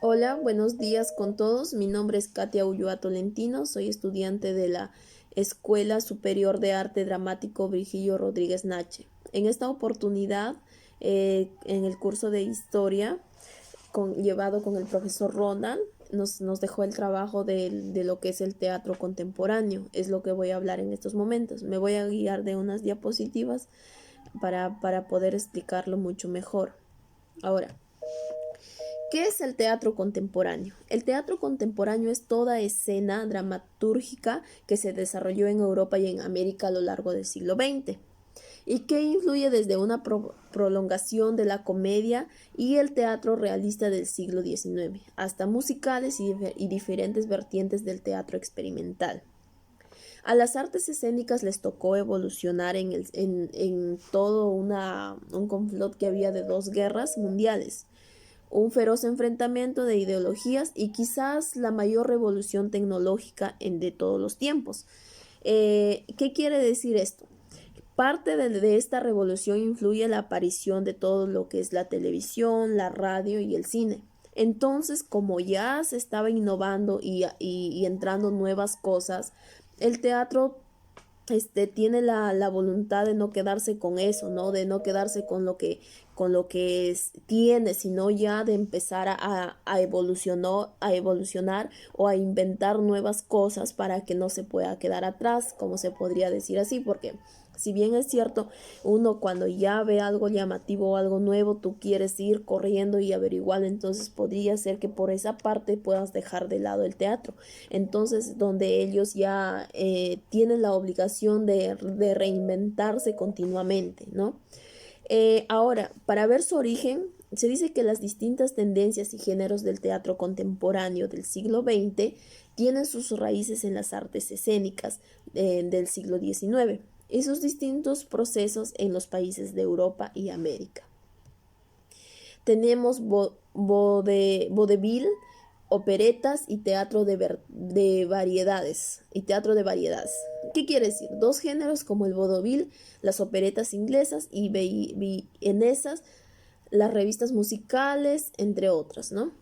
Hola, buenos días con todos. Mi nombre es Katia Ulloa Tolentino, soy estudiante de la Escuela Superior de Arte Dramático Virgilio Rodríguez Nache. En esta oportunidad, en el curso de Historia, llevado con el profesor Ronald, nos dejó el trabajo de lo que es el teatro contemporáneo. Es lo que voy a hablar en estos momentos. Me voy a guiar de unas diapositivas para poder explicarlo mucho mejor. Ahora, ¿qué es el teatro contemporáneo? El teatro contemporáneo es toda escena dramatúrgica que se desarrolló en Europa y en América a lo largo del siglo XX y que influye desde una prolongación de la comedia y el teatro realista del siglo XIX hasta musicales y diferentes vertientes del teatro experimental. A las artes escénicas les tocó evolucionar en todo un complot que había de dos guerras mundiales, un feroz enfrentamiento de ideologías y quizás la mayor revolución tecnológica de todos los tiempos. ¿Qué quiere decir esto? Parte de esta revolución influye la aparición de todo lo que es la televisión, la radio y el cine. Entonces, como ya se estaba innovando y entrando nuevas cosas, el teatro tiene la voluntad de no quedarse con eso, ¿no? De no quedarse con lo que tiene, sino ya de empezar a evolucionar o a inventar nuevas cosas para que no se pueda quedar atrás, como se podría decir así, porque si bien es cierto, uno cuando ya ve algo llamativo o algo nuevo, tú quieres ir corriendo y averiguar, entonces podría ser que por esa parte puedas dejar de lado el teatro. Entonces, donde ellos ya tienen la obligación de reinventarse continuamente, ¿no? Ahora, para ver su origen, se dice que las distintas tendencias y géneros del teatro contemporáneo del siglo XX tienen sus raíces en las artes escénicas del siglo XIX y sus distintos procesos en los países de Europa y América. Tenemos vodevil, operetas y teatro de variedades. ¿Qué quiere decir? Dos géneros como el vodevil, las operetas inglesas y vienesas, las revistas musicales, entre otras, ¿no?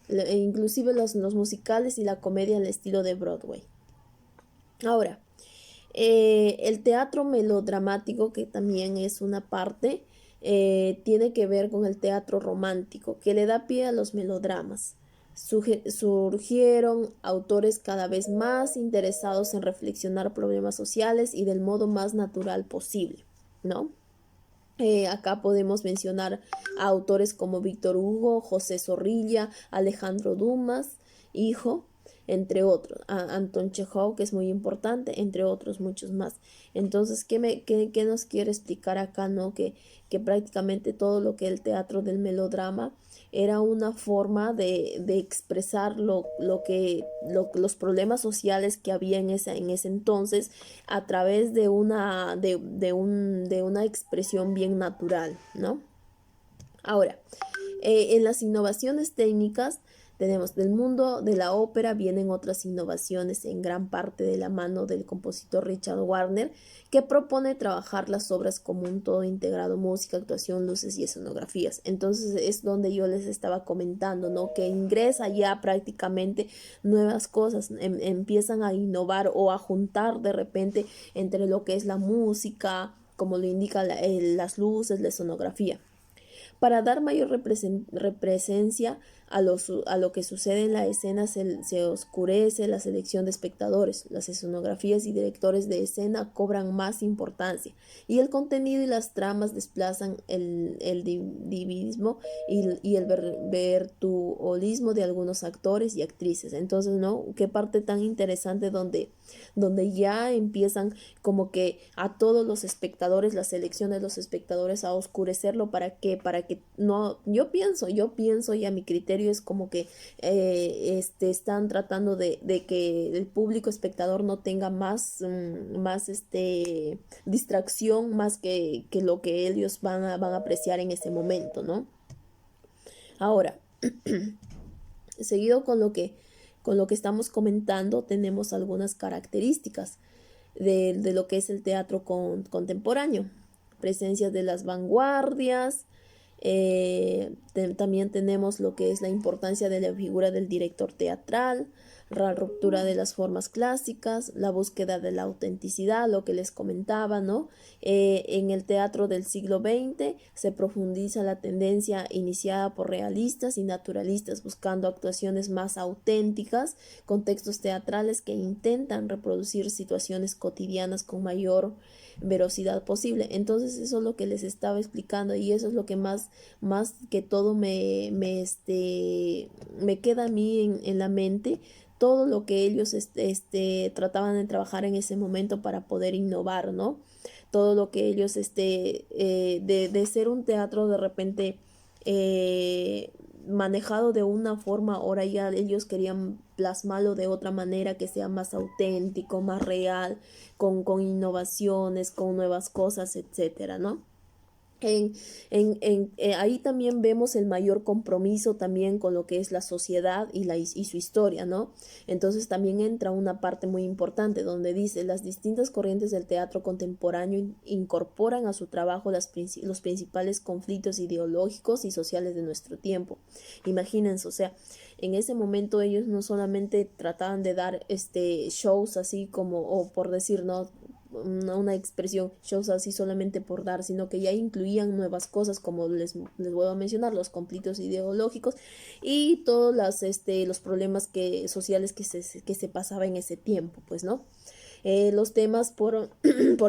Inclusive los musicales y la comedia en el estilo de Broadway. Ahora, el teatro melodramático, que también es una parte, tiene que ver con el teatro romántico, que le da pie a los melodramas. Surgieron autores cada vez más interesados en reflexionar problemas sociales y del modo más natural posible, ¿no? Acá podemos mencionar a autores como Víctor Hugo, José Zorrilla, Alejandro Dumas, hijo, entre otros, a Anton Chekhov, que es muy importante, entre otros muchos más. Entonces, ¿qué nos quiere explicar acá, no? Que prácticamente todo lo que el teatro del melodrama era una forma de expresar los problemas sociales que había en ese entonces a través de una expresión bien natural, ¿no? Ahora, en las innovaciones técnicas tenemos del mundo de la ópera, vienen otras innovaciones en gran parte de la mano del compositor Richard Wagner, que propone trabajar las obras como un todo integrado, música, actuación, luces y escenografías. Entonces es donde yo les estaba comentando, ¿no? Que ingresa ya prácticamente nuevas cosas, empiezan a innovar o a juntar de repente entre lo que es la música, como lo indica las luces, la escenografía para dar mayor represencia a lo que sucede en la escena se oscurece la selección de espectadores, las escenografías y directores de escena cobran más importancia y el contenido y las tramas desplazan el divismo y el virtuosismo de algunos actores y actrices. Entonces, ¿no? Qué parte tan interesante donde ya empiezan como que a todos los espectadores, la selección de los espectadores a oscurecerlo para que no, yo pienso y a mi criterio es como que están tratando de que el público espectador no tenga más distracción más que lo que ellos van a apreciar en ese momento, ¿no? Ahora, seguido con lo que estamos comentando, tenemos algunas características de lo que es el teatro contemporáneo. Presencia de las vanguardias, También tenemos lo que es la importancia de la figura del director teatral, la ruptura de las formas clásicas, la búsqueda de la autenticidad, lo que les comentaba, ¿no? En el teatro del siglo XX se profundiza la tendencia iniciada por realistas y naturalistas, buscando actuaciones más auténticas, contextos teatrales que intentan reproducir situaciones cotidianas con mayor verosidad posible. Entonces eso es lo que les estaba explicando y eso es lo que más que todo me queda a mí en la mente, todo lo que ellos trataban de trabajar en ese momento para poder innovar, ¿no? Todo lo que ellos, de ser un teatro de repente manejado de una forma, ahora ya ellos querían plasmarlo de otra manera, que sea más auténtico, más real, con innovaciones, con nuevas cosas, etcétera, ¿no? Ahí también vemos el mayor compromiso también con lo que es la sociedad y su historia, ¿no? Entonces también entra una parte muy importante donde dice, las distintas corrientes del teatro contemporáneo incorporan a su trabajo los principales conflictos ideológicos y sociales de nuestro tiempo. Imagínense, o sea, en ese momento ellos no solamente trataban de dar shows así como, o por decir, ¿no? Una expresión, shows así solamente por dar, sino que ya incluían nuevas cosas, como les vuelvo a mencionar, los conflictos ideológicos y todos los problemas sociales que se pasaba en ese tiempo, pues, ¿no? Los temas, por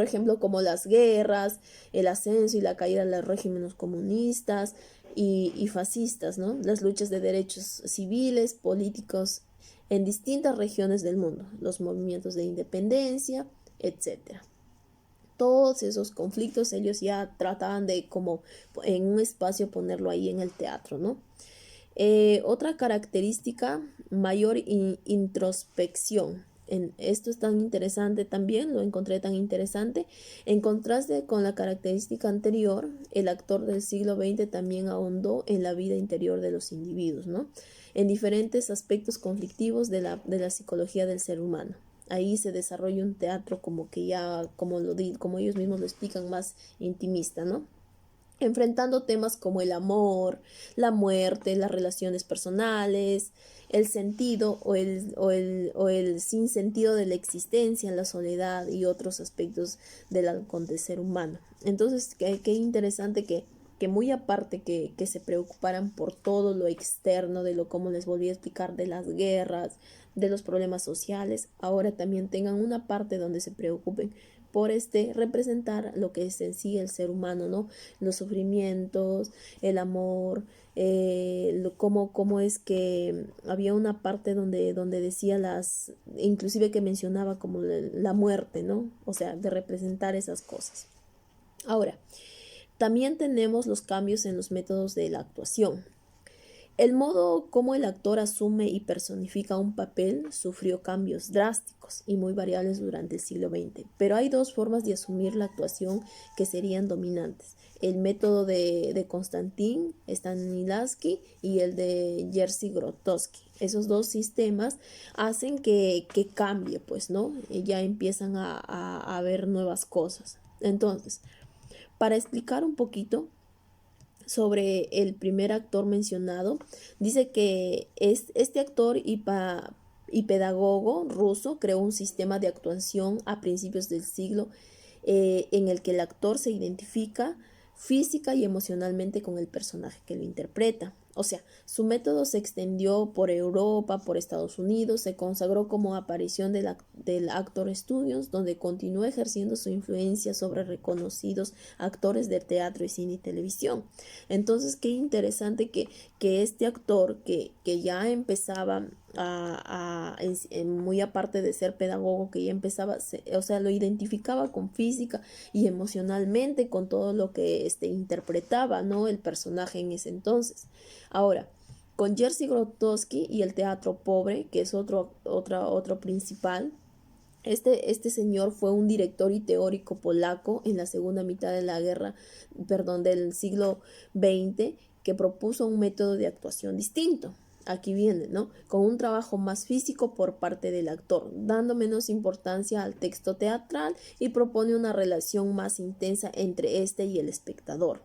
ejemplo, como las guerras, el ascenso y la caída de los regímenes comunistas y fascistas, ¿no? Las luchas de derechos civiles, políticos en distintas regiones del mundo, los movimientos de independencia, etcétera. Todos esos conflictos ellos ya trataban de como en un espacio ponerlo ahí en el teatro, ¿no? Otra característica, mayor introspección. Esto es tan interesante también, lo encontré tan interesante. En contraste con la característica anterior, el actor del siglo XX también ahondó en la vida interior de los individuos, ¿no? En diferentes aspectos conflictivos de la psicología del ser humano. Ahí se desarrolla un teatro como que ya, como ellos mismos lo explican, más intimista, ¿no? Enfrentando temas como el amor, la muerte, las relaciones personales, el sentido o el sinsentido de la existencia, la soledad y otros aspectos del acontecer humano. Entonces, qué interesante que muy aparte que se preocuparan por todo lo externo, de lo como les volví a explicar, de las guerras, de los problemas sociales, ahora también tengan una parte donde se preocupen por representar lo que es en sí el ser humano, ¿no? Los sufrimientos, el amor, cómo es que había una parte donde decía inclusive que mencionaba como la muerte, ¿no? O sea, de representar esas cosas. Ahora, también tenemos los cambios en los métodos de la actuación. El modo como el actor asume y personifica un papel sufrió cambios drásticos y muy variables durante el siglo XX, pero hay dos formas de asumir la actuación que serían dominantes: el método de Konstantin Stanislavski y el de Jerzy Grotowski. Esos dos sistemas hacen que cambie, pues, ¿no? Ya empiezan a ver nuevas cosas. Entonces, para explicar un poquito sobre el primer actor mencionado, dice que este actor y pedagogo ruso creó un sistema de actuación a principios del siglo en el que el actor se identifica física y emocionalmente con el personaje que lo interpreta. O sea, su método se extendió por Europa, por Estados Unidos, se consagró como aparición del Actor Studios, donde continuó ejerciendo su influencia sobre reconocidos actores de teatro y cine y televisión. Entonces, qué interesante que este actor que ya empezaba muy aparte de ser pedagogo, que ya empezaba, o sea, lo identificaba con física y emocionalmente con todo lo que interpretaba, ¿no? El personaje en ese entonces. Ahora, con Jerzy Grotowski y el teatro pobre, que es otro principal. Este señor fue un director y teórico polaco en la segunda mitad de la del siglo XX, que propuso un método de actuación distinto. Aquí viene, ¿no? Con un trabajo más físico por parte del actor, dando menos importancia al texto teatral y propone una relación más intensa entre este y el espectador.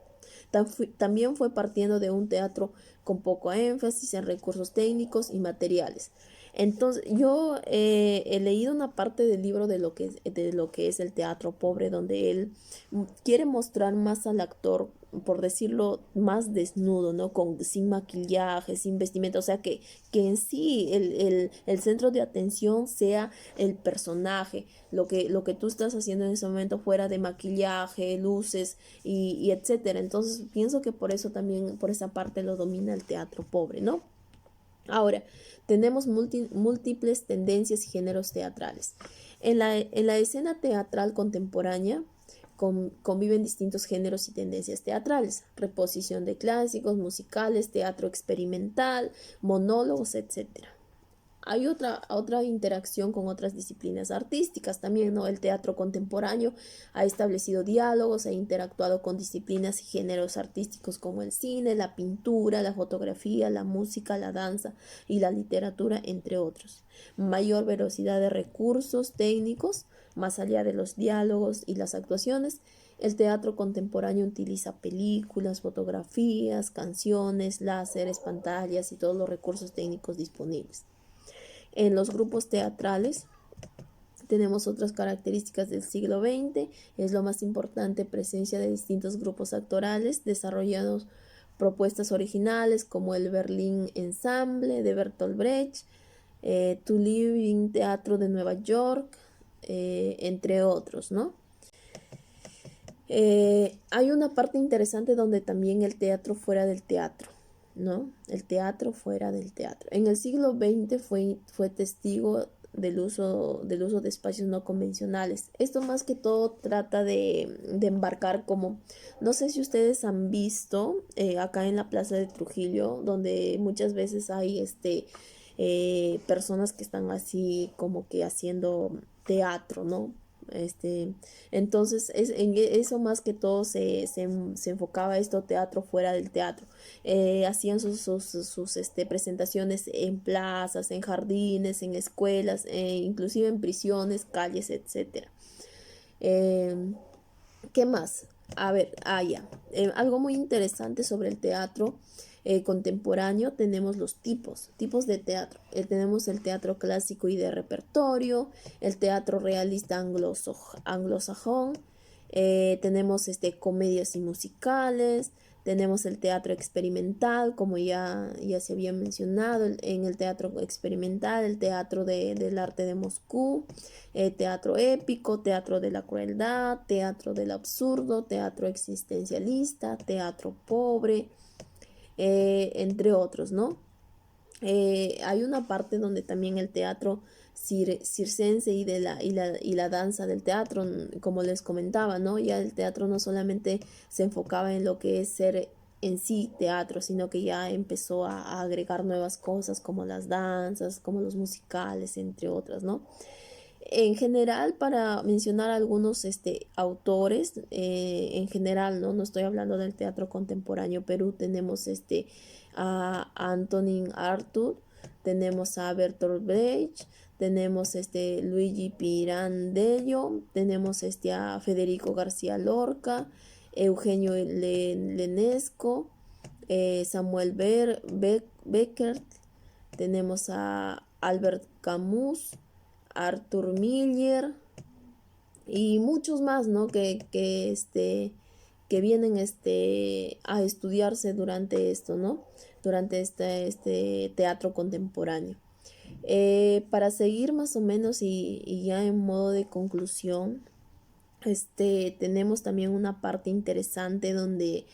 También fue partiendo de un teatro con poco énfasis en recursos técnicos y materiales. Entonces, yo he leído una parte del libro de lo que es el teatro pobre, donde él quiere mostrar más al actor, por decirlo, más desnudo, ¿no? Sin maquillaje, sin vestimenta, o sea, que en sí el centro de atención sea el personaje, lo que tú estás haciendo en ese momento fuera de maquillaje, luces y etcétera. Entonces, pienso que por eso también, por esa parte lo domina el teatro pobre, ¿no? Ahora, tenemos múltiples tendencias y géneros teatrales. En la escena teatral contemporánea conviven distintos géneros y tendencias teatrales: reposición de clásicos, musicales, teatro experimental, monólogos, etcétera. Hay otra interacción con otras disciplinas artísticas también, ¿no? El teatro contemporáneo ha establecido diálogos, ha interactuado con disciplinas y géneros artísticos como el cine, la pintura, la fotografía, la música, la danza y la literatura, entre otros. Mayor velocidad de recursos técnicos, más allá de los diálogos y las actuaciones. El teatro contemporáneo utiliza películas, fotografías, canciones, láseres, pantallas y todos los recursos técnicos disponibles. En los grupos teatrales tenemos otras características del siglo XX. Es lo más importante, presencia de distintos grupos actorales desarrollando propuestas originales como el Berlin Ensemble de Bertolt Brecht, To Living Teatro de Nueva York, entre otros, ¿no? Hay una parte interesante donde también el teatro fuera del teatro, ¿no? El teatro fuera del teatro. En el siglo XX fue testigo del uso de espacios no convencionales. Esto más que todo trata de embarcar como, no sé si ustedes han visto acá en la Plaza de Trujillo, donde muchas veces hay personas que están así como que haciendo teatro, ¿no? Entonces en eso más que todo se enfocaba esto, teatro fuera del teatro. Hacían sus presentaciones en plazas, en jardines, en escuelas, inclusive en prisiones, calles, etcétera. Eh, ¿Qué más? A ver, ya. Algo muy interesante sobre el teatro contemporáneo, tenemos los tipos de teatro. Tenemos el teatro clásico y de repertorio, el teatro realista anglosajón, tenemos comedias y musicales, tenemos el teatro experimental, como ya se había mencionado, en el teatro experimental, el teatro del arte de Moscú, teatro épico, teatro de la crueldad, teatro del absurdo, teatro existencialista, teatro pobre, entre otros, ¿no? Hay una parte donde también el teatro circense y la danza del teatro, como les comentaba, ¿no? Ya el teatro no solamente se enfocaba en lo que es ser en sí teatro, sino que ya empezó a agregar nuevas cosas como las danzas, como los musicales, entre otras, ¿no? En general, para mencionar algunos autores, en general, ¿no? No estoy hablando del teatro contemporáneo Perú, tenemos a Antonin Artaud, tenemos a Bertolt Brecht, tenemos Luigi Pirandello, tenemos a Federico García Lorca, Eugenio Lenesco, Samuel Beckert, tenemos a Albert Camus, Arthur Miller y muchos más, ¿no? Que vienen a estudiarse durante esto, ¿no? Durante este teatro contemporáneo. Para seguir más o menos y ya en modo de conclusión, tenemos también una parte interesante donde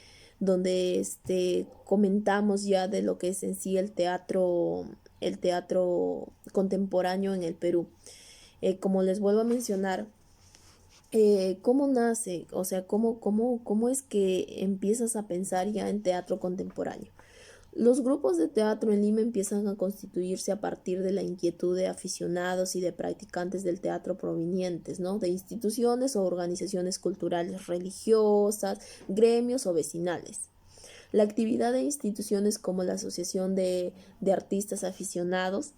comentamos ya de lo que es en sí el teatro contemporáneo en el Perú. Como les vuelvo a mencionar, ¿cómo nace? O sea, ¿cómo es que empiezas a pensar ya en teatro contemporáneo? Los grupos de teatro en Lima empiezan a constituirse a partir de la inquietud de aficionados y de practicantes del teatro provenientes, ¿no? De instituciones o organizaciones culturales religiosas, gremios o vecinales. La actividad de instituciones como la Asociación de Artistas Aficionados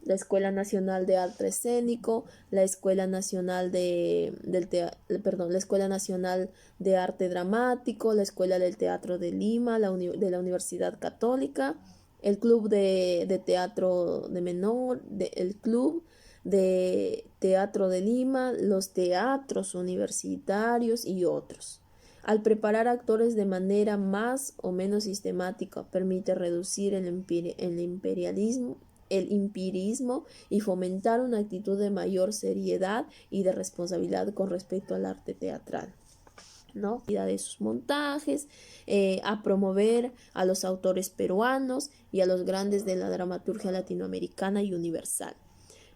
la Escuela Nacional de Arte Escénico, la Escuela Nacional la Escuela Nacional de Arte Dramático, la Escuela del Teatro de Lima, de la Universidad Católica, el Club de Teatro de Menor, el Club de Teatro de Lima, los teatros universitarios y otros. Al preparar actores de manera más o menos sistemática, permite reducir el empirismo y fomentar una actitud de mayor seriedad y de responsabilidad con respecto al arte teatral, ¿no? De sus montajes, a promover a los autores peruanos y a los grandes de la dramaturgia latinoamericana y universal.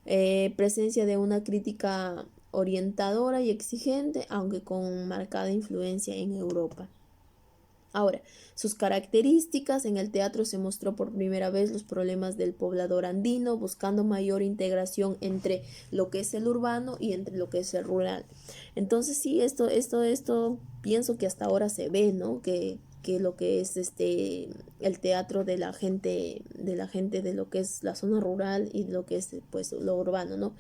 Presencia de una crítica orientadora y exigente, aunque con marcada influencia en Europa. Ahora, sus características: en el teatro se mostró por primera vez los problemas del poblador andino, buscando mayor integración entre lo que es el urbano y entre lo que es el rural. Entonces sí, esto pienso que hasta ahora se ve, ¿no? Que lo que es el teatro de la gente de lo que es la zona rural y lo que es pues lo urbano, ¿no?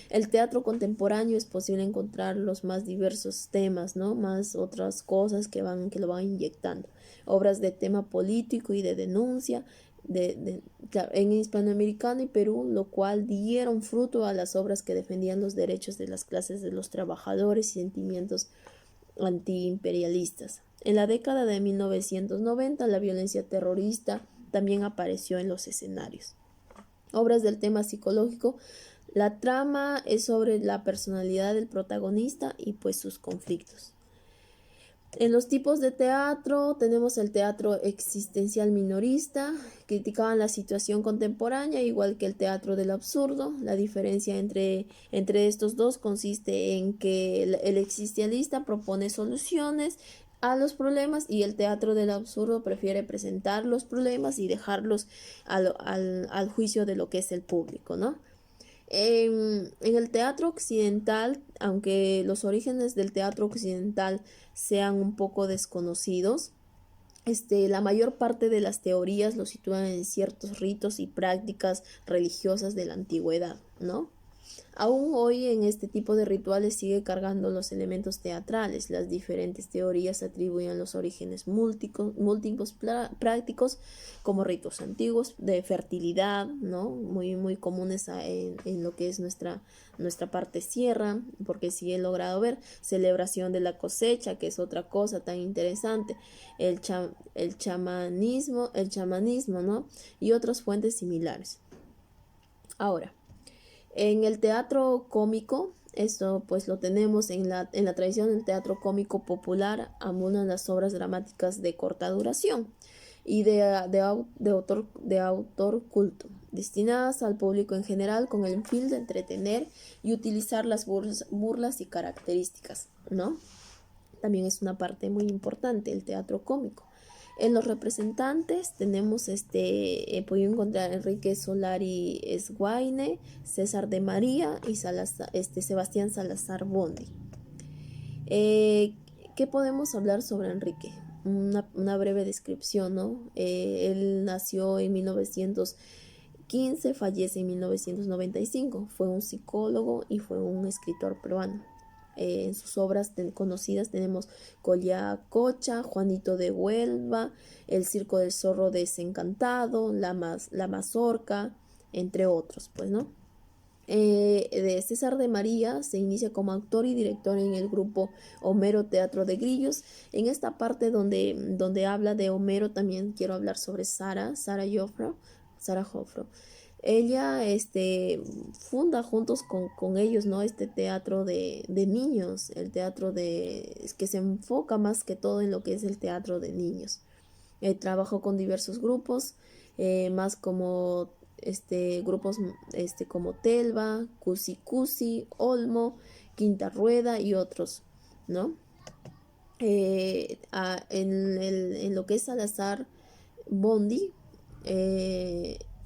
El teatro contemporáneo es posible encontrar los más diversos temas, ¿no? Más otras cosas que lo van inyectando. Obras de tema político y de denuncia claro, en hispanoamericano y Perú, lo cual dieron fruto a las obras que defendían los derechos de las clases de los trabajadores y sentimientos antiimperialistas. En la década de 1990, la violencia terrorista también apareció en los escenarios. Obras del tema psicológico. La trama es sobre la personalidad del protagonista y pues sus conflictos. En los tipos de teatro tenemos el teatro existencial minorista, criticaban la situación contemporánea, igual que el teatro del absurdo. La diferencia entre estos dos consiste en que el existencialista propone soluciones a los problemas y el teatro del absurdo prefiere presentar los problemas y dejarlos al juicio de lo que es el público, ¿no? En el teatro occidental, aunque los orígenes del teatro occidental sean un poco desconocidos, la mayor parte de las teorías lo sitúan en ciertos ritos y prácticas religiosas de la antigüedad, ¿no? Aún hoy en este tipo de rituales sigue cargando los elementos teatrales. Las diferentes teorías atribuyen los orígenes múltiples prácticos como ritos antiguos de fertilidad, ¿no? Muy comunes en lo que es nuestra parte sierra, porque sí he logrado ver celebración de la cosecha, que es otra cosa tan interesante, el chamanismo, ¿no? Y otras fuentes similares. Ahora, en el teatro cómico, esto pues lo tenemos en la tradición del teatro cómico popular, abundan las obras dramáticas de corta duración y de autor culto, destinadas al público en general con el fin de entretener y utilizar las burlas y características, ¿no? También es una parte muy importante el teatro cómico. En los representantes tenemos podido encontrar a Enrique Solari Sguaine, César de María y Sebastián Salazar Bondi. ¿Qué podemos hablar sobre Enrique? Una breve descripción, ¿no? Él nació en 1915, fallece en 1995. Fue un psicólogo y fue un escritor peruano. En sus obras conocidas tenemos Cocha, Juanito de Huelva, El Circo del Zorro Desencantado, La Mazorca, entre otros, pues, ¿no? De César de María se inicia como actor y director en el grupo Homero Teatro de Grillos. En esta parte donde habla de Homero también quiero hablar sobre Sara Joffro. Ella funda juntos con ellos, ¿no? Este teatro de niños, el teatro que se enfoca más que todo en lo que es el teatro de niños. Trabajó con diversos grupos, más como grupos como Telva, Cusi Cusi, Olmo, Quinta Rueda y otros, ¿no? En lo que es Salazar Bondi,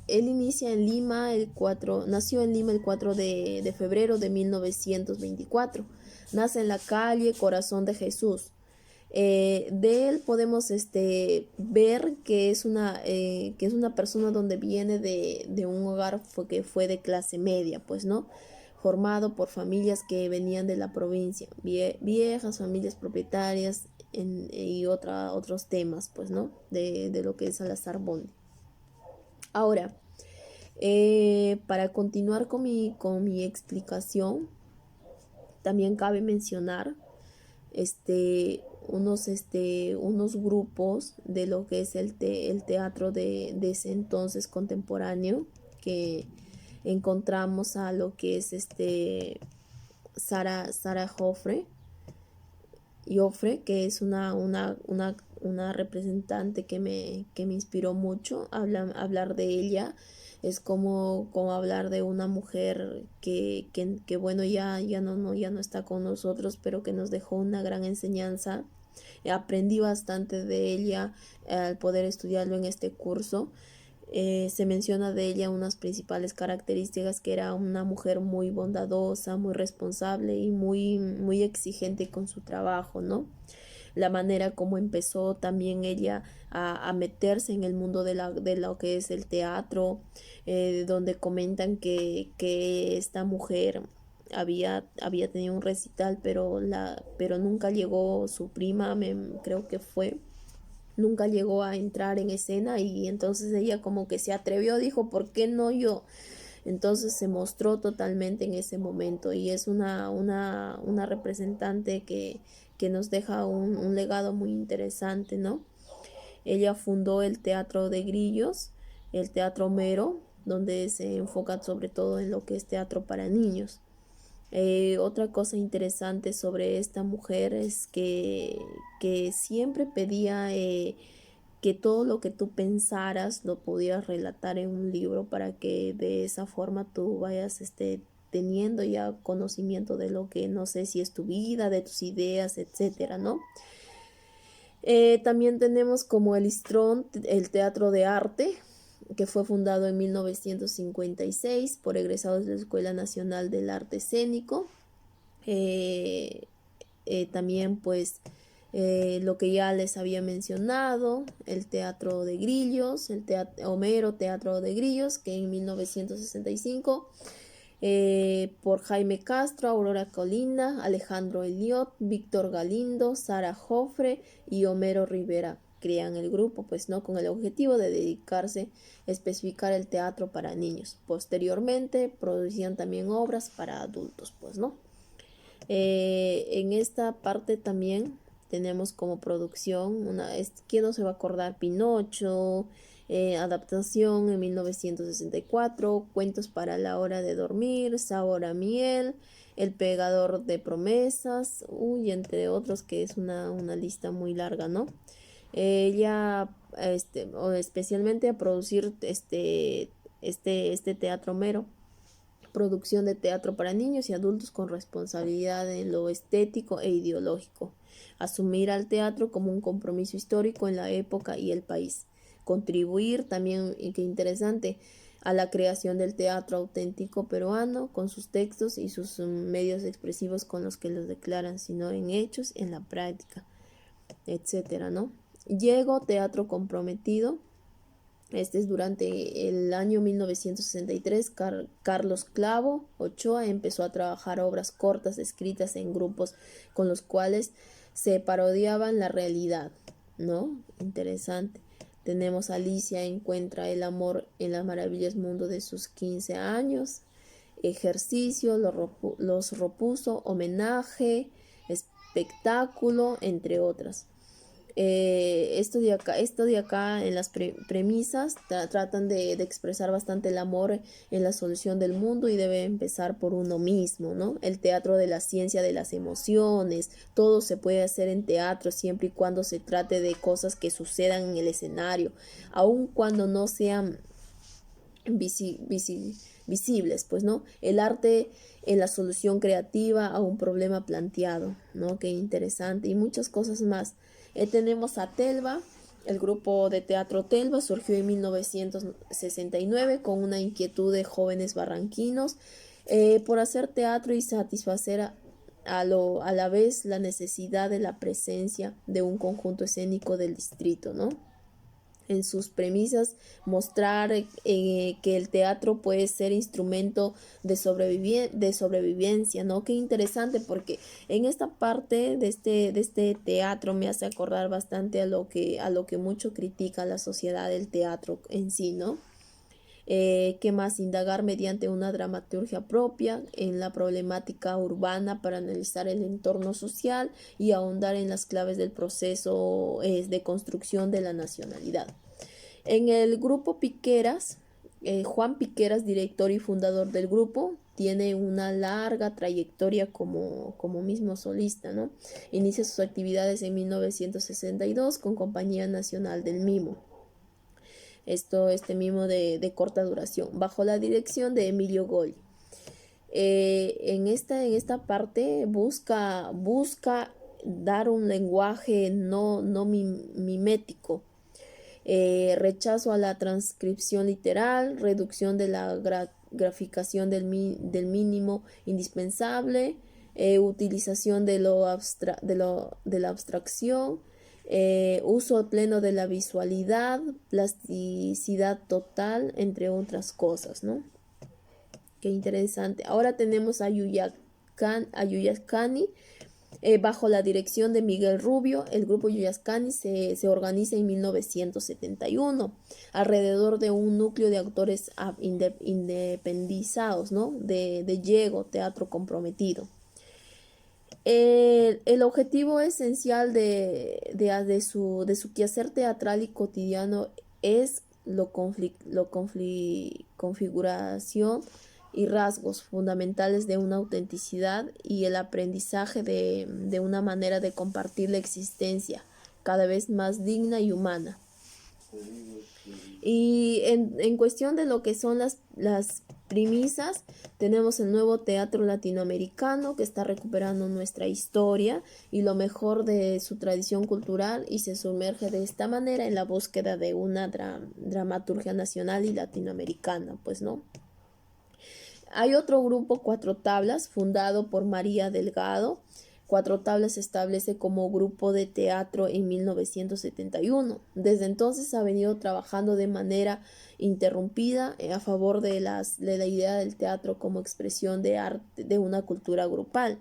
él nació en Lima el 4 de febrero de 1924. Nace en la calle Corazón de Jesús. De él podemos ver que es una persona donde viene de un hogar que fue de clase media, pues, ¿no? Formado por familias que venían de la provincia, viejas familias propietarias y otros temas, pues, ¿no? De lo que es Salazar Bondi. Ahora, para continuar con mi explicación, también cabe mencionar unos grupos de lo que es el teatro de ese entonces contemporáneo, que encontramos a lo que es Sara Joffre, que es una representante que me inspiró mucho. Hablar de ella es como hablar de una mujer que bueno, ya no está con nosotros, pero que nos dejó una gran enseñanza. Aprendí bastante de ella al poder estudiarlo en este curso. Se menciona de ella unas principales características, que era una mujer muy bondadosa, muy responsable y muy exigente con su trabajo, ¿no? La manera como empezó también ella a meterse en el mundo de lo que es el teatro, donde comentan que esta mujer había tenido un recital, pero nunca llegó su prima, creo que fue, nunca llegó a entrar en escena, y entonces ella como que se atrevió, dijo, ¿por qué no yo? Entonces se mostró totalmente en ese momento, y es una representante que nos deja un legado muy interesante, ¿no? Ella fundó el Teatro de Grillos, el Teatro Homero, donde se enfoca sobre todo en lo que es teatro para niños. Otra cosa interesante sobre esta mujer es que siempre pedía que todo lo que tú pensaras lo pudieras relatar en un libro, para que de esa forma tú vayas teniendo ya conocimiento de lo que, no sé, si es tu vida, de tus ideas, etcétera, ¿no? También tenemos como el Istrón, el Teatro de Arte, que fue fundado en 1956 por egresados de la Escuela Nacional del Arte Escénico. También pues lo que ya les había mencionado, el Teatro de Grillos, el Homero Teatro de Grillos, que en 1965 por Jaime Castro, Aurora Colina, Alejandro Elliot, Víctor Galindo, Sara Joffre y Homero Rivera crean el grupo, pues, ¿no? Con el objetivo de dedicarse a especificar el teatro para niños. Posteriormente producían también obras para adultos, pues, ¿no? En esta parte también tenemos como producción ¿quién no se va a acordar? Pinocho, adaptación en 1964, Cuentos para la hora de dormir, Sabor a miel, El pegador de promesas, entre otros, que es una lista muy larga, ¿no? Ella, o especialmente a producir este teatro mero, producción de teatro para niños y adultos con responsabilidad en lo estético e ideológico, asumir al teatro como un compromiso histórico en la época y el país, contribuir también, y qué interesante, a la creación del teatro auténtico peruano, con sus textos y sus medios expresivos con los que los declaran, sino en hechos, en la práctica, etcétera, ¿no? Llegó Teatro Comprometido. Este es durante el año 1963. Carlos Clavo Ochoa empezó a trabajar obras cortas escritas en grupos con los cuales se parodiaban la realidad, ¿no? Interesante. Tenemos Alicia encuentra el amor en las maravillas mundo de sus 15 años. Ejercicio, los Ropuso, homenaje, espectáculo, entre otras. Esto de acá en las premisas tratan de expresar bastante el amor en la solución del mundo, y debe empezar por uno mismo, ¿no? El teatro de la ciencia de las emociones, todo se puede hacer en teatro siempre y cuando se trate de cosas que sucedan en el escenario, aun cuando no sean visibles, pues, ¿no? El arte en la solución creativa a un problema planteado, ¿no? Qué interesante, y muchas cosas más. Tenemos a Telva. El grupo de teatro Telva surgió en 1969 con una inquietud de jóvenes barranquinos por hacer teatro y satisfacer a la vez la necesidad de la presencia de un conjunto escénico del distrito, ¿no? En sus premisas mostrar que el teatro puede ser instrumento de sobrevivencia, ¿no? Qué interesante, porque en esta parte de este teatro me hace acordar bastante a lo que mucho critica la sociedad del teatro en sí, ¿no? ¿Qué más? Indagar mediante una dramaturgia propia en la problemática urbana para analizar el entorno social y ahondar en las claves del proceso de construcción de la nacionalidad. En el grupo Piqueras, Juan Piqueras, director y fundador del grupo, tiene una larga trayectoria como mismo solista, ¿no? Inicia sus actividades en 1962 con Compañía Nacional del Mimo. Este mimo de corta duración, bajo la dirección de Emilio Goy. En esta parte busca dar un lenguaje no mimético, rechazo a la transcripción literal, reducción de la graficación del mínimo indispensable, utilización de la abstracción, uso pleno de la visualidad, plasticidad total, entre otras cosas, ¿no? Qué interesante. Ahora tenemos a Yuyascani, bajo la dirección de Miguel Rubio. El grupo Yuyascani se organiza en 1971 alrededor de un núcleo de actores independizados, ¿no? De Yego, Teatro Comprometido. El objetivo esencial de su quehacer teatral y cotidiano es configuración y rasgos fundamentales de una autenticidad y el aprendizaje de una manera de compartir la existencia cada vez más digna y humana. Y en cuestión de lo que son las premisas, tenemos el nuevo teatro latinoamericano que está recuperando nuestra historia y lo mejor de su tradición cultural y se sumerge de esta manera en la búsqueda de una dramaturgia nacional y latinoamericana, pues, ¿no? Hay otro grupo, Cuatro Tablas, fundado por María Delgado. Cuatro Tablas se establece como grupo de teatro en 1971. Desde entonces ha venido trabajando de manera interrumpida a favor de la idea del teatro como expresión de arte de una cultura grupal.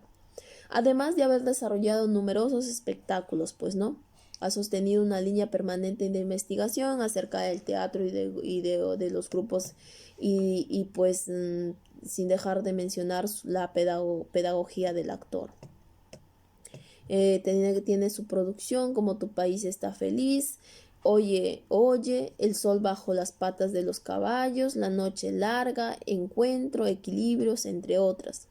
Además de haber desarrollado numerosos espectáculos, pues, ¿no? Ha sostenido una línea permanente de investigación acerca del teatro y de los grupos y pues sin dejar de mencionar la pedagogía del actor. Tiene su producción como Tu país está feliz, Oye, oye, El sol bajo las patas de los caballos, La noche larga, Encuentro, Equilibrios, entre otras.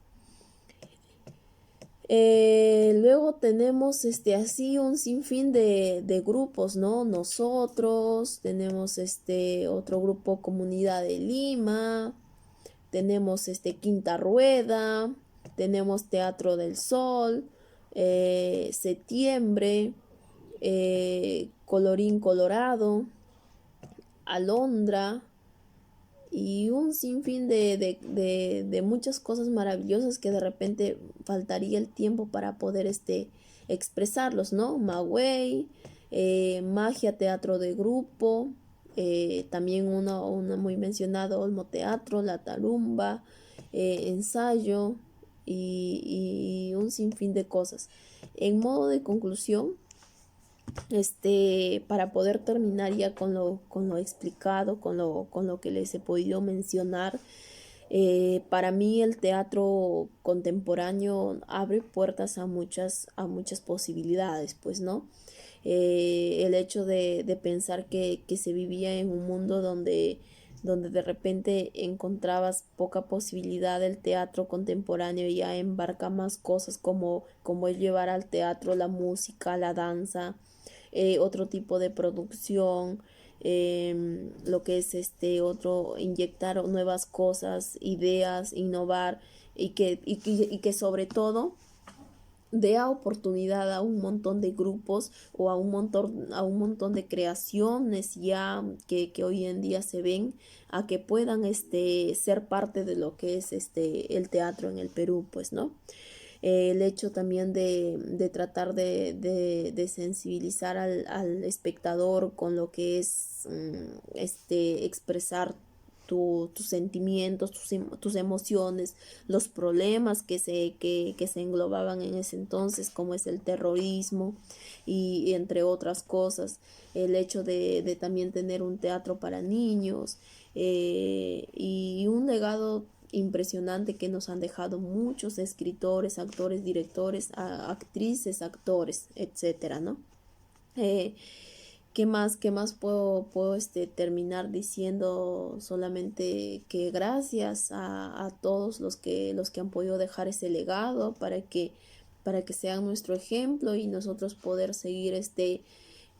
Luego tenemos así un sinfín de grupos, ¿no? Nosotros, tenemos otro grupo Comunidad de Lima, tenemos Quinta Rueda, tenemos Teatro del Sol, Septiembre, Colorín Colorado, Alondra y un sinfín de muchas cosas maravillosas que de repente faltaría el tiempo para poder expresarlos, ¿no? Magüey, Magia Teatro de Grupo, también uno muy mencionado, Olmo Teatro, La Tarumba, Ensayo y un sinfín de cosas. En modo de conclusión, para poder terminar ya con lo explicado, con lo que les he podido mencionar, para mí el teatro contemporáneo abre puertas a muchas posibilidades, pues, ¿no? El hecho de pensar que se vivía en un mundo donde de repente encontrabas poca posibilidad del teatro contemporáneo y ya embarca más cosas como es llevar al teatro la música, la danza, otro tipo de producción, lo que es inyectar nuevas cosas, ideas, innovar y que sobre todo dé oportunidad a un montón de grupos o a un montón de creaciones ya que hoy en día se ven a que puedan ser parte de lo que es el teatro en el Perú, pues, ¿no? El hecho también de tratar de sensibilizar al espectador con lo que es expresar tus sentimientos, tus emociones, los problemas que se englobaban en ese entonces, como es el terrorismo y entre otras cosas. El hecho de también tener un teatro para niños y un legado impresionante que nos han dejado muchos escritores, actores, directores, actrices, actores, etcétera, ¿no? Eh, qué más puedo terminar diciendo? Solamente que gracias a todos los que han podido dejar ese legado para que sean nuestro ejemplo y nosotros poder seguir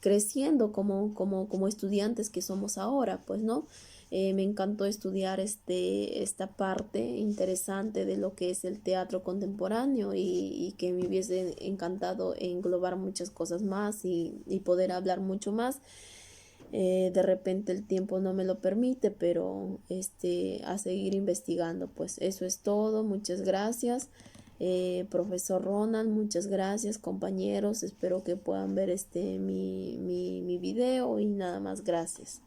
creciendo como estudiantes que somos ahora, pues, ¿no? Me encantó estudiar esta parte interesante de lo que es el teatro contemporáneo y que me hubiese encantado englobar muchas cosas más y poder hablar mucho más. De repente el tiempo no me lo permite, pero a seguir investigando. Pues eso es todo. Muchas gracias. Profesor Ronald, muchas gracias, compañeros. Espero que puedan ver mi video y nada más. Gracias.